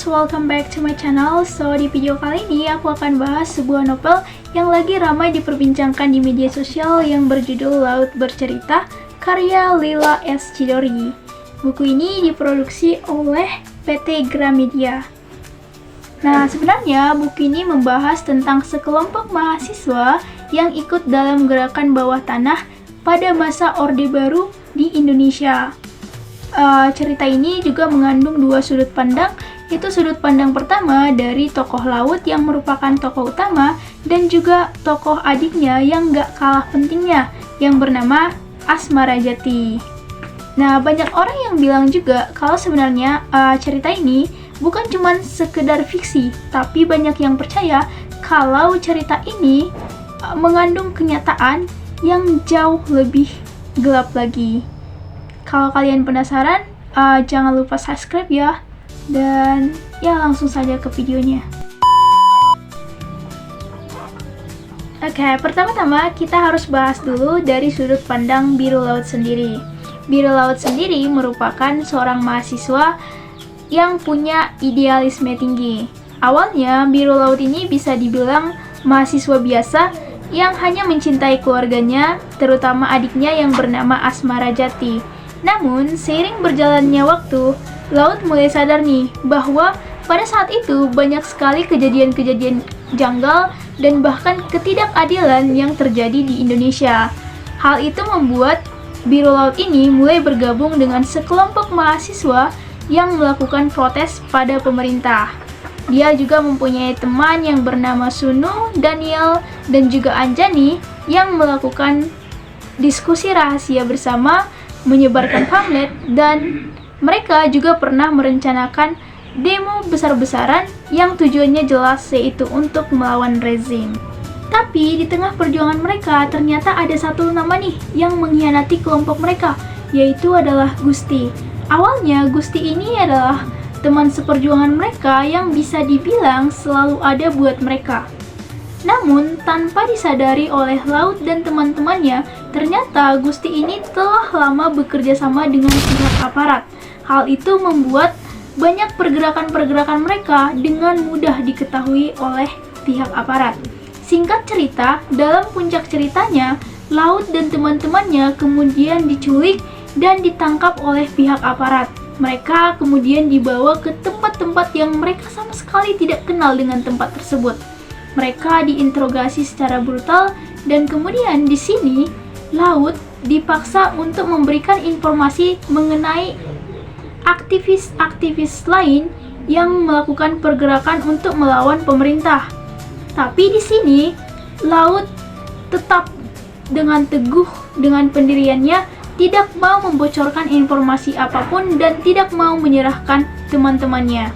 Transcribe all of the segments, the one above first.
welcome back to my channel. So, di video kali ini aku akan bahas sebuah novel yang lagi ramai diperbincangkan di media sosial yang berjudul Laut Bercerita, karya Lila S. Chidori. Buku ini diproduksi oleh PT Gramedia. Nah, sebenarnya buku ini membahas tentang sekelompok mahasiswa yang ikut dalam gerakan bawah tanah pada masa Orde Baru di Indonesia. Cerita ini juga mengandung dua sudut pandang, yaitu sudut pandang pertama dari tokoh laut yang merupakan tokoh utama dan juga tokoh adiknya yang gak kalah pentingnya yang bernama Asmara Jati. Nah, banyak orang yang bilang juga kalau sebenarnya cerita ini bukan cuma sekedar fiksi, tapi banyak yang percaya kalau cerita ini mengandung kenyataan yang jauh lebih gelap lagi. Kalau kalian penasaran, jangan lupa subscribe ya. Dan ya langsung saja ke videonya. Oke, pertama-tama kita harus bahas dulu dari sudut pandang Biru Laut sendiri. Biru Laut sendiri merupakan seorang mahasiswa yang punya idealisme tinggi. Awalnya, Biru Laut ini bisa dibilang mahasiswa biasa yang hanya mencintai keluarganya, terutama adiknya yang bernama Asmara Jati. Namun, seiring berjalannya waktu, Laut mulai sadar nih bahwa pada saat itu banyak sekali kejadian-kejadian janggal dan bahkan ketidakadilan yang terjadi di Indonesia. Hal itu membuat Biru Laut ini mulai bergabung dengan sekelompok mahasiswa yang melakukan protes pada pemerintah. Dia juga mempunyai teman yang bernama Sunu, Daniel, dan juga Anjani yang melakukan diskusi rahasia bersama, menyebarkan pamflet, dan mereka juga pernah merencanakan demo besar-besaran yang tujuannya jelas, yaitu untuk melawan rezim. Tapi di tengah perjuangan mereka ternyata ada satu nama nih yang mengkhianati kelompok mereka, yaitu adalah Gusti. Awalnya Gusti ini adalah teman seperjuangan mereka yang bisa dibilang selalu ada buat mereka. Namun, tanpa disadari oleh Laut dan teman-temannya, ternyata Gusti ini telah lama bekerja sama dengan pihak aparat. Hal itu membuat banyak pergerakan-pergerakan mereka dengan mudah diketahui oleh pihak aparat. Singkat cerita, dalam puncak ceritanya, Laut dan teman-temannya kemudian diculik dan ditangkap oleh pihak aparat. Mereka kemudian dibawa ke tempat-tempat yang mereka sama sekali tidak kenal dengan tempat tersebut. Mereka diinterogasi secara brutal dan kemudian di sini Laut dipaksa untuk memberikan informasi mengenai aktivis-aktivis lain yang melakukan pergerakan untuk melawan pemerintah. Tapi di sini Laut tetap dengan teguh dengan pendiriannya, tidak mau membocorkan informasi apapun dan tidak mau menyerahkan teman-temannya.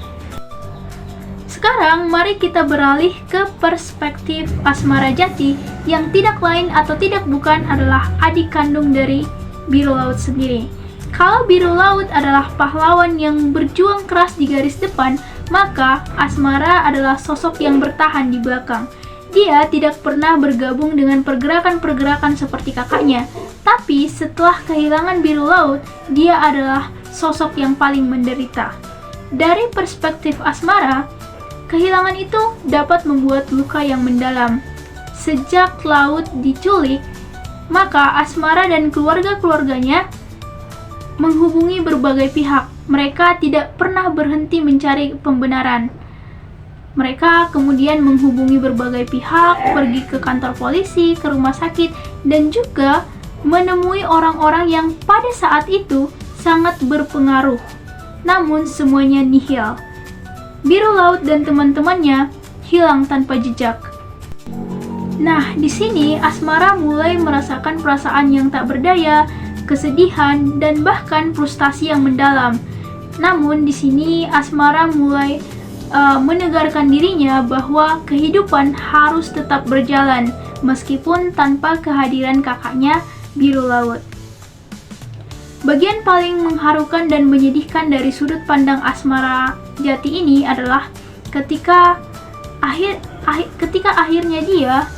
Sekarang mari kita beralih ke perspektif Asmara Jati yang tidak lain atau tidak bukan adalah adik kandung dari Biru Laut sendiri. Kalau Biru Laut adalah pahlawan yang berjuang keras di garis depan, maka Asmara adalah sosok yang bertahan di belakang. Dia tidak pernah bergabung dengan pergerakan-pergerakan seperti kakaknya, tapi setelah kehilangan Biru Laut, dia adalah sosok yang paling menderita. Dari perspektif Asmara, kehilangan itu dapat membuat luka yang mendalam. Sejak Laut diculik, maka Asmara dan keluarga-keluarganya menghubungi berbagai pihak. Mereka tidak pernah berhenti mencari pembenaran. Mereka kemudian menghubungi berbagai pihak, pergi ke kantor polisi, ke rumah sakit, dan juga menemui orang-orang yang pada saat itu sangat berpengaruh. Namun semuanya nihil. Biru Laut dan teman-temannya hilang tanpa jejak. Nah, di sini Asmara mulai merasakan perasaan yang tak berdaya, kesedihan, dan bahkan frustasi yang mendalam. Namun di sini Asmara mulai menegarkan dirinya bahwa kehidupan harus tetap berjalan meskipun tanpa kehadiran kakaknya Biru Laut. Bagian paling mengharukan dan menyedihkan dari sudut pandang Asmara Jati ini adalah ketika akhirnya dia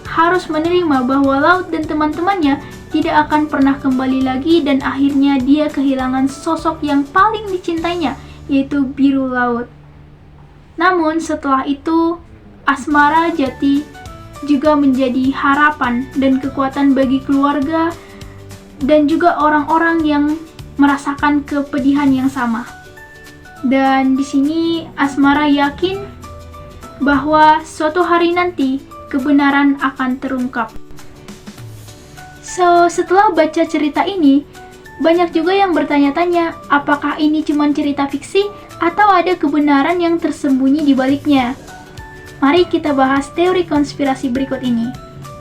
harus menerima bahwa Laut dan teman-temannya tidak akan pernah kembali lagi dan akhirnya dia kehilangan sosok yang paling dicintainya, yaitu Biru Laut. Namun setelah itu, asmara jati juga menjadi harapan dan kekuatan bagi keluarga dan juga orang-orang yang merasakan kepedihan yang sama. Dan di sini asmara yakin bahwa suatu hari nanti kebenaran akan terungkap. So, setelah baca cerita ini, banyak juga yang bertanya-tanya, apakah ini cuma cerita fiksi atau ada kebenaran yang tersembunyi di baliknya? Mari kita bahas teori konspirasi berikut ini.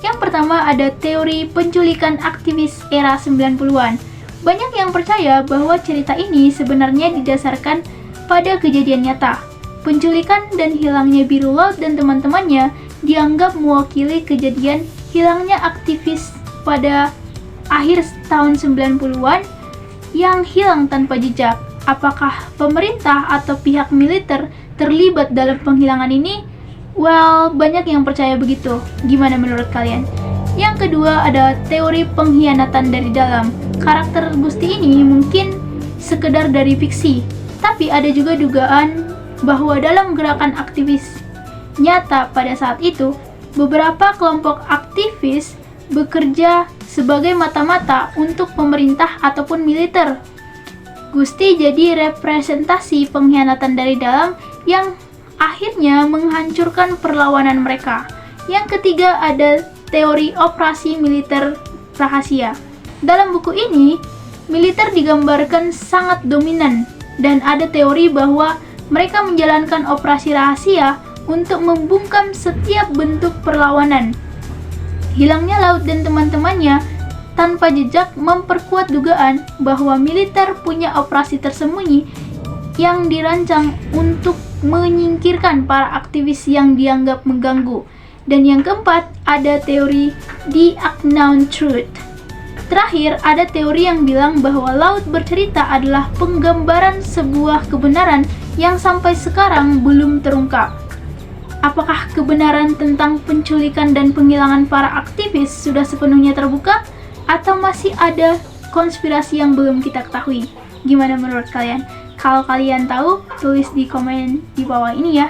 Yang pertama ada teori penculikan aktivis era 90-an. Banyak yang percaya bahwa cerita ini sebenarnya didasarkan pada kejadian nyata. Penculikan dan hilangnya Biru Laut dan teman-temannya dianggap mewakili kejadian hilangnya aktivis pada akhir tahun 90-an yang hilang tanpa jejak. Apakah pemerintah atau pihak militer terlibat dalam penghilangan ini? Well, banyak yang percaya begitu. Gimana menurut kalian? Yang kedua ada teori pengkhianatan dari dalam. Karakter Gusti ini mungkin sekedar dari fiksi, tapi ada juga dugaan bahwa dalam gerakan aktivis nyata pada saat itu, beberapa kelompok aktivis bekerja sebagai mata-mata untuk pemerintah ataupun militer. Gusti jadi representasi pengkhianatan dari dalam yang akhirnya menghancurkan perlawanan mereka. Yang ketiga ada teori operasi militer rahasia. Dalam buku ini, militer digambarkan sangat dominan dan ada teori bahwa mereka menjalankan operasi rahasia untuk membungkam setiap bentuk perlawanan. Hilangnya Laut dan teman-temannya tanpa jejak memperkuat dugaan bahwa militer punya operasi tersembunyi yang dirancang untuk menyingkirkan para aktivis yang dianggap mengganggu. Dan yang keempat, ada teori The Unknown Truth. Terakhir, ada teori yang bilang bahwa Laut bercerita adalah penggambaran sebuah kebenaran yang sampai sekarang belum terungkap. Apakah kebenaran tentang penculikan dan penghilangan para aktivis sudah sepenuhnya terbuka? Atau masih ada konspirasi yang belum kita ketahui? Gimana menurut kalian? Kalau kalian tahu, tulis di komen di bawah ini ya.